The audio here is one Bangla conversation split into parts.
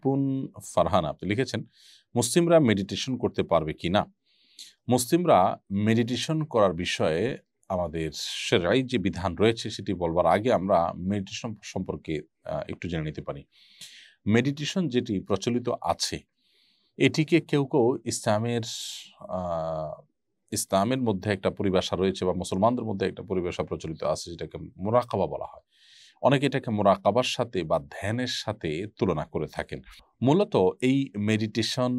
পুন ফারহান আপনি লিখেছেন, মুসলিমরা মেডিটেশন করতে পারবে কি না? মুসলিমরা মেডিটেশন করার বিষয়ে আমাদের শরঈ যে বিধান রয়েছে সেটি বলবার আগে আমরা মেডিটেশন সম্পর্কে একটু জেনে নিতে পারি। মেডিটেশন যেটি প্রচলিত আছে এটিকে কেউ কেউ ইসলামের মধ্যে একটা পরিভাষা রয়েছে বা মুসলমানদের মধ্যে একটা পরিভাষা প্রচলিত আছে যেটাকে মুরাকাবা বলা হয়। অনেকে এটাকে মুরাকাবার সাথে বা ধ্যানের সাথে তুলনা করে থাকেন। মূলত এই মেডিটেশন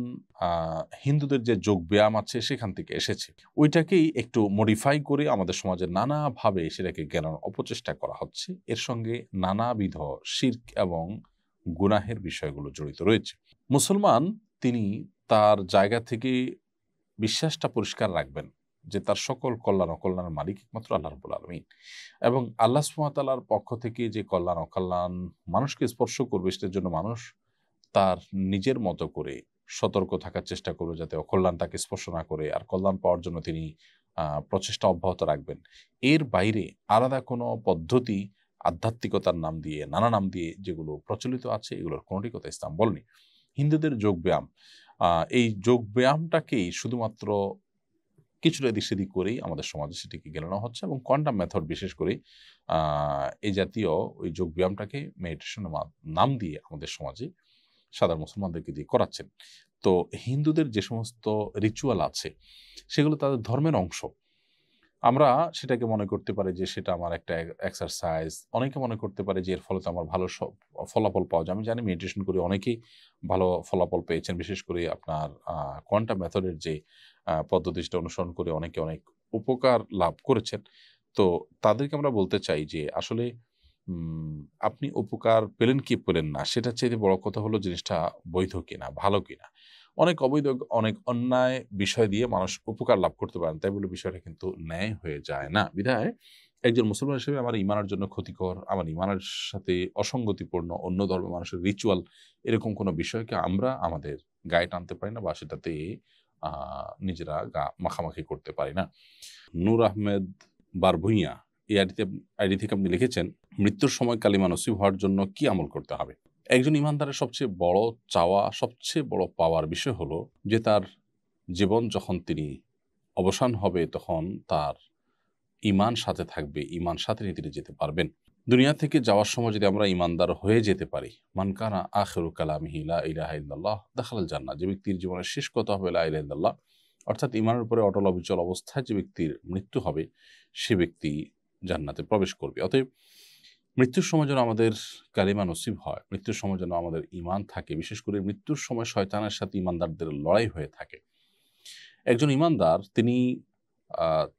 হিন্দুদের যে যোগ ব্যায়াম আছে সেখান থেকে এসেছে। ওইটাকেই একটু মডিফাই করে আমাদের সমাজে নানাভাবে সেটাকে জ্ঞানের অপচেষ্টা করা হচ্ছে। এর সঙ্গে নানাবিধ শিরক এবং গুনাহের বিষয়গুলো জড়িত রয়েছে। মুসলমান তিনি তার জায়গা থেকে বিশ্বাসটা পরিষ্কার রাখবেন যে তার সকল কল্যাণ অকল্যাণের মালিক একমাত্র আল্লাহ রাব্বুল আলামিন, এবং আল্লাহ সুবহানাহু ওয়া তাআলার পক্ষ থেকে যে কল্যাণ অকল্যাণ মানুষকে স্পর্শ করবে সেটার জন্য মানুষ তার নিজের মতো করে সতর্ক থাকার চেষ্টা করবে যাতে অকল্যাণ তাকে স্পর্শ না করে, আর কল্যাণ পাওয়ার জন্য তিনি প্রচেষ্টা অব্যাহত রাখবেন। এর বাইরে আলাদা কোনো পদ্ধতি আধ্যাত্মিকতার নাম দিয়ে নানা নাম দিয়ে যেগুলো প্রচলিত আছে এগুলোর কোনোটি কথা ইসলাম বলেনি। হিন্দুদের যোগব্যায়াম, এই যোগব্যায়ামটাকেই শুধুমাত্র কিছুটা এদিক সেদিক করেই আমাদের সমাজে সেটিকে গেলানো হচ্ছে, এবং কোয়ান্টাম মেথড বিশেষ করে এই জাতীয় ওই যোগব্যায়ামটাকে মেডিটেশনের নাম দিয়ে আমাদের সমাজে সাধারণ মুসলমানদেরকে দিয়ে করাচ্ছেন। তো হিন্দুদের যে সমস্ত রিচুয়াল আছে সেগুলো তাদের ধর্মের অংশ। আমরা সেটাকে মনে করতে পারি যে সেটা আমার একটা এক্সারসাইজ, অনেকে মনে করতে পারে যে এর ফলে তো আমার ভালো ফলাফল পাওয়া যায়। আমি জানি মেডিটেশন করে অনেকেই ভালো ফলাফল পেয়েছেন, বিশেষ করে আপনার কোয়ান্টাম মেথডের যে পদ্ধতি সেটা অনুসরণ করে অনেকে অনেক উপকার লাভ করেছেন। তো তাদেরকে আমরা বলতে চাই যে আসলে আপনি উপকার পেলেন কি পেলেন না সেটার চাইতে বড় কথা হলো জিনিসটা বৈধ কিনা, ভালো কিনা। অনেক অবৈধ, অনেক অন্যায় বিষয় দিয়ে মানুষ উপকার লাভ করতে পারেন, তাই বলে বিষয়টা কিন্তু ন্যায় হয়ে যায় না। বিধায় একজন মুসলমান হিসেবে আমার ইমানের জন্য ক্ষতিকর, আমার ইমানের সাথে অসঙ্গতিপূর্ণ অন্য ধর্মের মানুষের রিচুয়াল এরকম কোনো বিষয়কে আমরা আমাদের গায়ে টানতে পারি না বা সেটাতে নিজেরা গা মাখামাখি করতে পারি না। নূর আহমেদ বারভুইয়া এই আইডি থেকে আপনি লিখেছেন, মৃত্যুর সময় কালিমা নসিব হওয়ার জন্য কি আমল করতে হবে? একজন ইমানদারের সবচেয়ে বড় চাওয়া, সবচেয়ে বড় পাওয়ার বিষয় হলো যে তার জীবন যখন তিনি অবসান হবে তখন তার ঈমান সাথে থাকবে, ঈমান সাথে নিয়ে তিনি যেতে পারবেন। দুনিয়া থেকে যাওয়ার সময় যদি আমরা ঈমানদার হয়ে যেতে পারি, মান কানা আখিরু কালামিহি লা ইলাহা ইল্লাল্লাহ দাখালাল জান্নাহ, যে ব্যক্তির জীবনের শেষ কথা হবে লা ইলাহা ইল্লাল্লাহ, অর্থাৎ ঈমানের উপরে অটল অবিচল অবস্থায় যে ব্যক্তির মৃত্যু হবে সে ব্যক্তি জান্নাতে প্রবেশ করবে। অতএব মৃত্যুর সময় যেন আমাদের কালিমা নসিব হয়, মৃত্যুর সময় যেন আমাদের ঈমান থাকে, বিশেষ করে মৃত্যুর সময় শয়তানের সাথে ঈমানদারদের লড়াই হয়ে থাকে। একজন ঈমানদার তিনি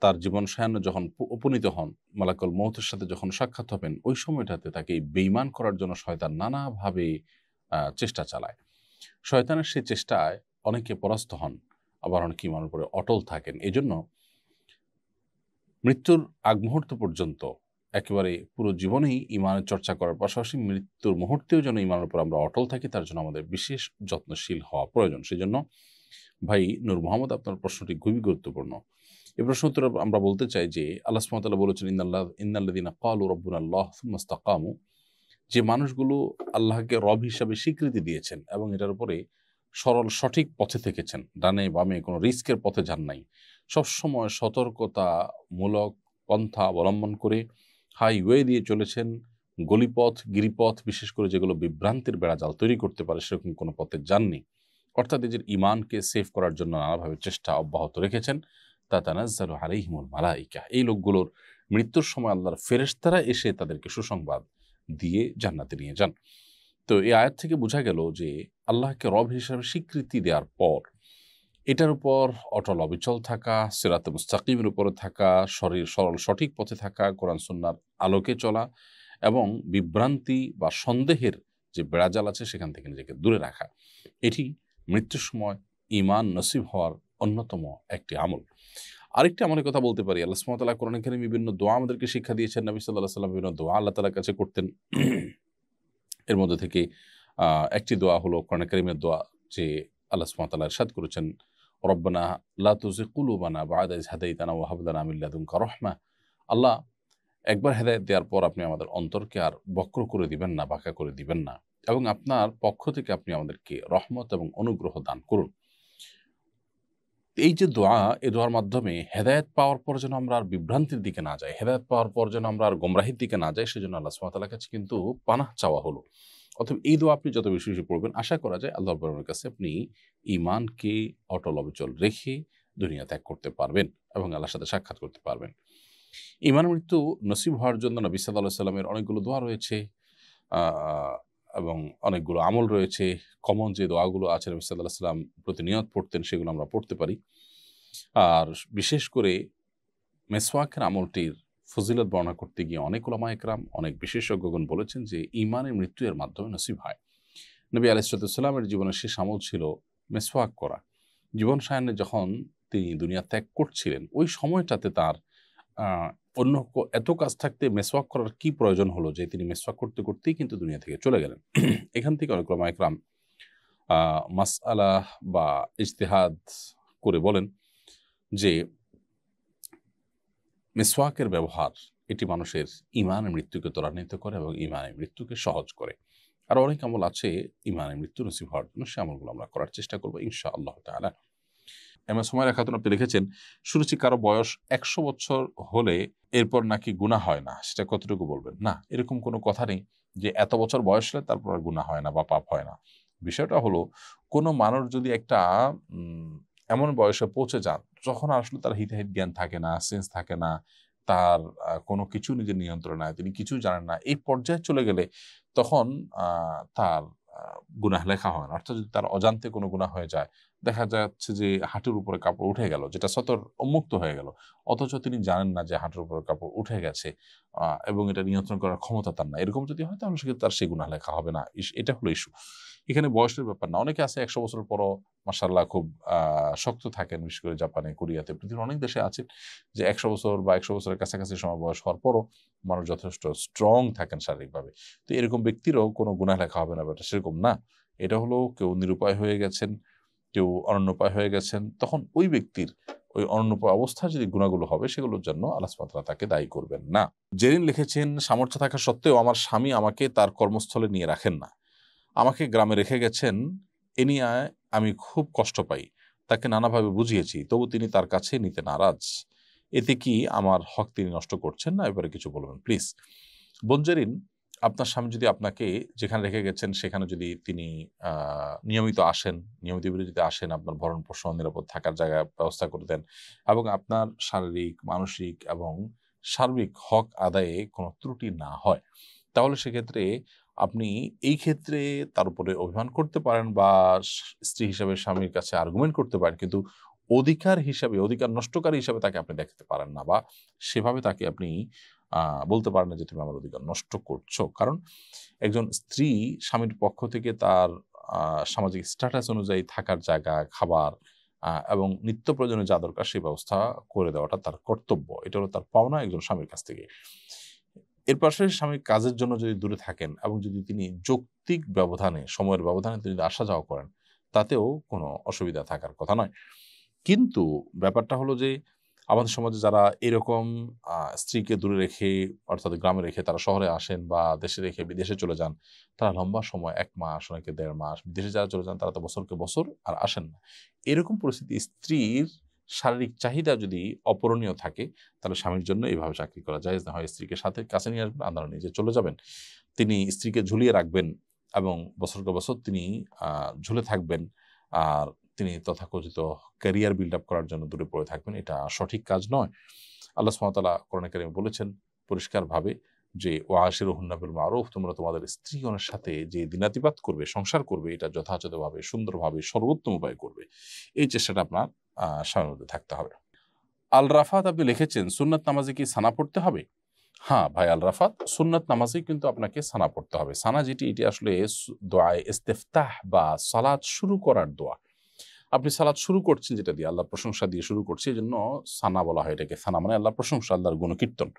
তার জীবন সায়ান্ন যখন উপনীত হন, মালাকুল মউতের সাথে যখন সাক্ষাৎ হবেন, ওই সময়টাতে তাকে বেঈমান করার জন্য শয়তান নানাভাবে চেষ্টা চালায়। শয়তানের সেই চেষ্টায় অনেকে পরাস্ত হন, আবার অনেকে ঈমানের উপরে অটল থাকেন। এজন্য মৃত্যুর আগ মুহূর্ত পর্যন্ত একেবারে পুরো জীবনেই ঈমানের চর্চা করার পাশাপাশি মৃত্যুর মুহূর্তেও যেন ঈমানের উপর আমরা অটল থাকি, তার জন্য আমাদের বিশেষ যত্নশীল হওয়া প্রয়োজন। সেজন্য ভাই নূর মোহাম্মদ, আপনার প্রশ্নটি খুবই গুরুত্বপূর্ণ। এই প্রশ্ন উত্তরে আমরা বলতে চাই যে আল্লাহ সুবহানাহু ওয়া তাআলা বলেছেন, ইন্নাল্লাযীনা ক্বালু রাব্বুনাল্লাহ সুম্মা ইসতাকামু, যে মানুষগুলো আল্লাহকে রব হিসাবে স্বীকৃতি দিয়েছেন এবং এটার উপরে সরল সঠিক পথে থেকেছেন, ডানে বামে কোনো রিস্কের পথে যান নাই, সবসময় সতর্কতামূলক পন্থা অবলম্বন করে হাইওয়ে দিয়ে চলেছেন, গলিপথ গিরিপথ বিশেষ করে যেগুলো বিভ্রান্তির বেড়াজাল তৈরি করতে পারে সেরকম কোনো পথে যাননি, অর্থাৎ নিজের ঈমানকে সেভ করার জন্য নানাভাবে চেষ্টা অব্যাহত রেখেছেন, তাতানাজ্জালু আলাইহিমুল মালাইকা, এই লোকগুলোর মৃত্যুর সময় আল্লাহর ফেরেশতারা এসে তাদেরকে সুসংবাদ দিয়ে জান্নাতে নিয়ে যান। তো এই আয়াত থেকে বোঝা গেল যে আল্লাহকে রব হিসাবে স্বীকৃতি দেওয়ার পর এটার উপর অটল অবিচল থাকা, সিরাতে মুস্তাকিমের উপরে থাকা, সরল সঠিক পথে থাকা, কোরআন সুন্নাহর আলোকে চলা এবং বিভ্রান্তি বা সন্দেহের যে বেড়াজাল আছে সেখান থেকে নিজেকে দূরে রাখা, এটি মৃত্যুর সময় ঈমান নসিব হওয়ার অন্যতম একটি আমল। আরেকটি আমলের কথা বলতে পারি, আল্লাহ সুবহানাহু ওয়া তাআলা কোরআনে কারিমে বিভিন্ন দোয়া আমাদেরকে শিক্ষা দিয়েছেন। নবী সাল্লাল্লাহু আলাইহি ওয়াসাল্লাম বিভিন্ন দোয়া আল্লাহ তাআলার কাছে করতেন। এর মধ্যে থেকে একটি দোয়া হলো কোরআনে কারিমের দোয়া, যে আল্লাহ সুবহানাহু ওয়া তাআলা ইরশাদ করেছেন, রব্বানা লা তুযিগ কুলুবানা বা'দা ইয হাদাইতানা ওয়া হাব লানা মিন লাদুনকা রাহমাহ, আল্লাহ একবার হেদায়েত দেওয়ার পর আপনি আমাদের অন্তরকে আর বক্র করে দিবেন না, বাঁকা করে দিবেন না। এবং আপনার পক্ষ থেকে আপনি আমাদেরকে রহমত এবং অনুগ্রহ দান করুন। এই যে দোয়া, এই দোয়ার মাধ্যমে হেদায়েত পাওয়ার পর যেন আমরা আর বিভ্রান্তির দিকে না যাই, হেদায়েত পাওয়ার পর যেন আমরা আর গোমরাহির দিকে না যাই, সেজন্য আল্লাহ সুবহানাহু ওয়া তাআলার কাছে কিন্তু পানাহ চাওয়া হলো। অতএব এই দোয়া আপনি যত বেশি বেশি পড়বেন, আশা করা যায় আল্লাহ রাব্বুল আলামিনের কাছে আপনি ঈমানকে অটল অবিচল রেখে দুনিয়া ত্যাগ করতে পারবেন এবং আল্লাহর সাথে সাক্ষাৎ করতে পারবেন। ঈমান মৃত্যু নসিব হওয়ার জন্য নবী সাল্লাল্লাহু আলাইহি ওয়াসাল্লামের অনেকগুলো দোয়া রয়েছে, আ এবং অনেকগুলো আমল রয়েছে। কমন যে দোয়াগুলো আছে নবী সাল্লাল্লাহু আলাইহি ওয়াসাল্লাম প্রতিনিয়ত পড়তেন, সেগুলো আমরা পড়তে পারি। আর বিশেষ করে মেসওয়াকের আমলটির ফজিলত বর্ণনা করতে গিয়ে অনেক উলামা একরাম, অনেক বিশেষজ্ঞগণ বলেছেন যে ঈমানের মৃত্যু এর মাধ্যমে নসিব হয়। নবী আলাইহিস সালামের জীবনের শেষ আমল ছিল মেসওয়াক করা। জীবন সায়ান্নে যখন তিনি দুনিয়া ত্যাগ করছিলেন, ওই সময়টাতে তার আ অন্য এত কাজ থাকতে মেসওয়াক করার কি প্রয়োজন হলো যে তিনি মেসওয়াক করতে করতেই কিন্তু দুনিয়া থেকে চলে গেলেন। এখান থেকে অনেক উলামা একরাম আ মাসআলা বা ইজতিহাদ করে বলেন যে মিসওয়াকের ব্যবহার এটি মানুষের ঈমানের মৃত্যুকে ত্বরান্বিত করে এবং ঈমানের মৃত্যুকে সহজ করে। আরো অনেক আমল আছে ঈমানের মৃত্যু নসিব হওয়ার জন্য, সে আমলগুলো আমরা করার চেষ্টা করব ইনশাআল্লাহ তাআলা। এমএস হুমায়রা খাতুন আপনি লিখেছেন, শুনেছি কারো বয়স ১০০ বছর হলে এরপর নাকি গুনাহ হয় না, সেটা কতটুকু বলবেন? না, এরকম কোনো কথা নেই যে এত বছর বয়স হলে তারপর আর গুনাহ হয় না বা পাপ হয় না। বিষয়টা হলো, কোনো মানুষ যদি একটা উম এমন বয়সে পৌঁছে যান যখন আসলে তার হিতাহিত জ্ঞান থাকে না, সেন্স থাকে না, তার কোনো কিছু নিজের নিয়ন্ত্রণে নাই, তিনি কিছুই জানেন না। এই পর্যায়ে চলে গেলে তখন আ তার গুনাহ লেখা হয় না। অর্থাৎ যদি তার অজান্তে কোনো গুনাহ হয়ে যায়, দেখা যাচ্ছে যে হাঁটুর উপরে কাপড় উঠে গেল, যেটা সতর উন্মুক্ত হয়ে গেল। অথচ তিনি জানেন না যে হাঁটুর উপরে কাপড় উঠে গেছে, এবং এটা নিয়ন্ত্রণ করার ক্ষমতা তার নাই। এরকম যদি হয় তাহলে সেক্ষেত্রে তার সেই গুনাহ লেখা হবে না। এটা হলো ইস্যু। এখানে বয়সের ব্যাপার না। অনেকে আছে ১০০ বছর পরও মাশাআল্লাহ খুব শক্ত থাকেন, বিশেষ করে জাপানে, কোরিয়াতে, পৃথিবীর অনেক দেশে আছে যে ১০০ বছর বা ১০০ বছরের কাছাকাছি সময় বয়স হওয়ার পরও মানুষ যথেষ্ট স্ট্রং থাকেন শারীরিকভাবে। তো এরকম ব্যক্তিরও কোনো গুনাহ লেখা হবে না, ব্যাপারটা সেরকম না। এটা হলো কেউ নিরুপায় হয়ে গেছেন, কেউ অনন্যপায় হয়ে গেছেন, তখন ওই ব্যক্তির ওই অনন্যপায় অবস্থায় যদি গুনাহগুলো হবে সেগুলোর জন্য আল্লাহ সুবহানাহু ওয়া তাআলা তাকে দায়ী করবেন না। জেরিন লিখেছেন, সামর্থ্য থাকা সত্ত্বেও আমার স্বামী আমাকে তার কর্মস্থলে নিয়ে রাখেন না। আমাকে গ্রামে রেখে গেছেন, এ নিয়ে আমি খুব কষ্ট পাই। তাকে নানাভাবে বুঝিয়েছি, তবু তিনি তার কাছে নিতে নারাজ। এতে কি আমার হক তিনি নষ্ট করছেন না? এবারে কিছু বলবেন প্লিজ। বোন জেরিন, আপনার স্বামী যদি আপনাকে যেখানে রেখে গেছেন সেখানে যদি তিনি আ নিয়মিত আসেন, নিয়মিত যদি আসেন, আপনার ভরণ-পোষণ, নিরাপদ থাকার জায়গা ব্যবস্থা করে দেন এবং আপনার শারীরিক, মানসিক এবং সার্বিক হক আদায়ে কোনো ত্রুটি না হয়, তাহলে সেক্ষেত্রে আপনি এই ক্ষেত্রে তার উপরে অভিমান করতে পারেন বা স্ত্রী হিসাবে স্বামীর কাছে আর্গুমেন্ট করতে পারেন। কিন্তু অধিকার হিসাবে, অধিকার নষ্টকারী হিসাবে তাকে আপনি দেখতে পারেন না, বা সেভাবে তাকে আপনি আ বলতে পারেন না যে, "তুমি আমার অধিকার নষ্ট করছো।" কারণ একজন স্ত্রী স্বামীর পক্ষ থেকে তার আ সামাজিক স্ট্যাটাস অনুযায়ী থাকার জায়গা, খাবার এবং নিত্য প্রয়োজনীয় যা দরকার সেই ব্যবস্থা করে দেওয়াটা তার কর্তব্য। এটা হলো তার পাওনা একজন স্বামীর কাছ থেকে। এর পাশাপাশি স্বামী কাজের জন্য যদি দূরে থাকেন এবং যদি তিনি যৌক্তিক ব্যবধানে, সময়ের ব্যবধানে তিনি যদি আসা যাওয়া করেন, তাতেও কোনো অসুবিধা থাকার কথা নয়। কিন্তু ব্যাপারটা হলো যে, আমাদের সমাজে যারা এরকম স্ত্রীকে দূরে রেখে, অর্থাৎ গ্রামে রেখে তারা শহরে আসেন বা দেশে রেখে বিদেশে চলে যান, তারা লম্বা সময় ১ মাস, অনেকে ১.৫ মাস, বিদেশে যারা চলে যান তারা তো বছরকে বছর আর আসেন না। এরকম পরিস্থিতি স্ত্রীর শারীরিক চাহিদা যদি অপূরণীয় থাকে, তাহলে স্বামীর জন্য এভাবে চাকরি করা জায়েজ না। হয় স্ত্রীকে সাথে কাছে নিয়ে আসবেন, আনারা নিজে চলে যাবেন। তিনি স্ত্রীকে ঝুলিয়ে রাখবেন এবং বছরকে বছর তিনি ঝুলে থাকবেন। আর তিনি তথাকথিত ক্যারিয়ার বিল্ড আপ করার জন্য দূরে পড়ে থাকবেন। এটা সঠিক কাজ নয়। আল্লাহ সুবহানাহু ওয়া তাআলা কোরআনে কারিমে বলেছেন পরিষ্কারভাবে যে, "ওয়াশিরুহুন্না বিল মারুফ", তোমরা তোমাদের স্ত্রীগণের সাথে যে দিনাতিপাত করবে, সংসার করবে, এটা যথাযথভাবে, সুন্দরভাবে, সর্বোত্তম উপায়ে করবে। এই চেষ্টাটা আপনার স্বামীর মধ্যে থাকতে হবে। আল রাফাত আপনি লিখেছেন, সুন্নাত নামাজে কি সানা পড়তে হবে? হ্যাঁ, ভাই আল রাফাত, সুন্নাত নামাজেই কিন্তু আপনাকে সানা পড়তে হবে। সানা যেটি, এটি আসলে দোয়ায়ে ইস্তিফতাহ বা সালাত শুরু করার দোয়া। আপনি সালাত শুরু করছেন যেটা দিয়ে, আল্লাহর প্রশংসা দিয়ে শুরু করছি, এজন্য সানা বলা হয় এটাকে। সানা মানে আল্লাহর প্রশংসা, আল্লাহর গুণকীর্তন।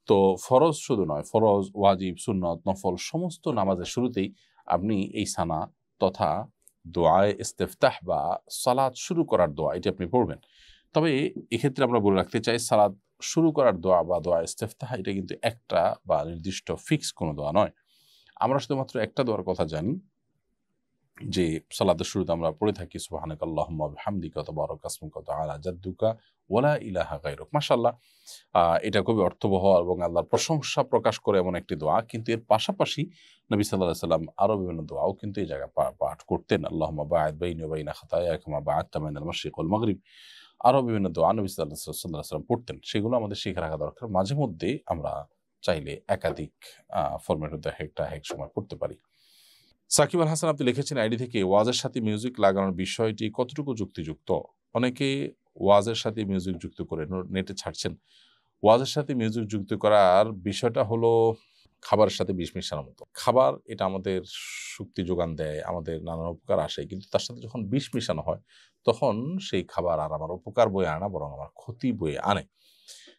তো ফরজ শুধু নয়, ফরজ, ওয়াজিব, সুন্নত, নফল সমস্ত নামাজের শুরুতেই আপনি এই সানা তথা দোয়ায়ে ইস্তিফতাহ বা সালাত শুরু করার দোয়া এটি আপনি পড়বেন। তবে এক্ষেত্রে আমরা বলে রাখতে চাই, সালাত শুরু করার দোয়া বা দোয়া ইস্তিফতাহ এটা কিন্তু একটা বা নির্দিষ্ট ফিক্স কোনো দোয়া নয়। আমরা শুধুমাত্র একটা দোয়ার কথা জানি যে সালাতের শুরুতে আমরা পড়ে থাকি সুবহানাকাল্লাহুম্মা ওয়া বিহামদিকা ওয়া তাবারাকা ইসমুকা ওয়া তাআলা জাদ্দুকা ওয়া লা ইলাহা গায়রুক। মাশাআল্লাহ, এটা খুবই অর্থবহ এবং আল্লাহর প্রশংসা প্রকাশ করে এমন একটি দোয়া। কিন্তু এর পাশাপাশি নবী সাল্লাল্লাহু আলাইহি সাল্লাম আরো বিভিন্ন দোয়াও কিন্তু এই জায়গায় পাঠ করতেন। আল্লাহুম্মা বা'আদ বাইনি ওয়া বাইনা খাতায়ায়া কামা বা'আদতা বাইনাল মাশরিক ওয়াল মাগরিব। আরো বিভিন্ন দোয়া নবী সাল্লাল্লাহু আলাইহি সাল্লাম পড়তেন। সেগুলো আমাদের শিখে রাখা দরকার। মাঝে মধ্যে আমরা চাইলে একাধিক ফরম্যাট মধ্যে একটা এক সময় পড়তে পারি। সাকিব আল হাসান আপনি লিখেছেন আইডি থেকে, ওয়াজের সাথে মিউজিক লাগানোর বিষয়টি কতটুকু যুক্তিযুক্ত? অনেকে ওয়াজের সাথে মিউজিক যুক্ত করে নেটে ছাড়ছেন। ওয়াজের সাথে মিউজিক যুক্ত করার বিষয়টা হলো খাবারের সাথে বিষ মেশানোর মতো। খাবার এটা আমাদের শক্তি যোগান দেয়, আমাদের নানান উপকার আসে, কিন্তু তার সাথে যখন বিষ মেশানো হয় তখন সেই খাবার আর আমার উপকার বয়ে আনে না, বরং আমার ক্ষতি বয়ে আনে।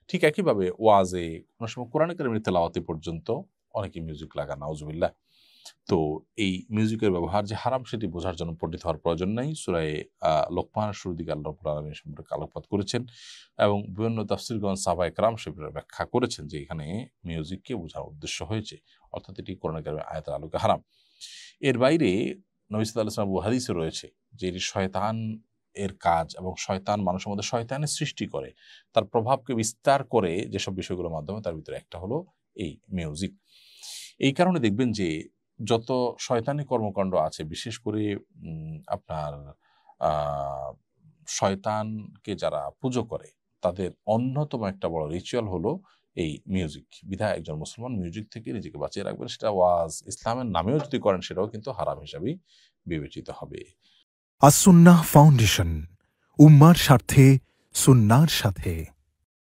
ঠিক একইভাবে ওয়াজে কোনো সময় কোরআন কারীমের তেলাওয়াতে পর্যন্ত অনেকে মিউজিক লাগান, নাউজুবিল্লাহ। তো এই মিউজিকের ব্যবহার যে হারাম সেটি বোঝার জন্য পণ্ডিত হওয়ার প্রয়োজন নাই। সূরা লোকমানের শুরুর দিকে আল্লাহ রাব্বুল আলামিন সম্পর্কে আলোকপাত করেছেন এবং বিভিন্ন তাফসীরগণ সাহাবায়ে কেরাম সেগুলোর ব্যাখ্যা করেছেন যে এখানে মিউজিককে বোঝার উদ্দেশ্য হয়েছে, অর্থাৎ এটি কোরআন কারীমের আয়াতের আলোকে হারাম। এর বাইরে নবী সাল্লাল্লাহু আলাইহি ওয়াসাল্লাম হাদিসে রয়েছে যে এটি শয়তান এর কাজ এবং শয়তান মানুষের মধ্যে শয়তানের সৃষ্টি করে, তার প্রভাবকে বিস্তার করে যেসব বিষয়গুলোর মাধ্যমে, তার ভিতরে একটা হলো এই মিউজিক। এই কারণে দেখবেন যে যত শয়তানি কর্মকাণ্ড আছে, বিশেষ করে আপনার শয়তানকে যারা পুজো করে তাদের অন্যতম একটা বড় রিচুয়াল হলো এই মিউজিক। বিধায় একজন মুসলমান মিউজিক থেকে নিজেকে বাঁচিয়ে রাখবেন। সেটা ওয়াজ ইসলামের নামেও যদি করেন সেটাও কিন্তু হারাম হিসাবেই বিবেচিত হবে। আস-সুন্নাহ ফাউন্ডেশন, উম্মার স্বার্থে সুন্নাহর সাথে।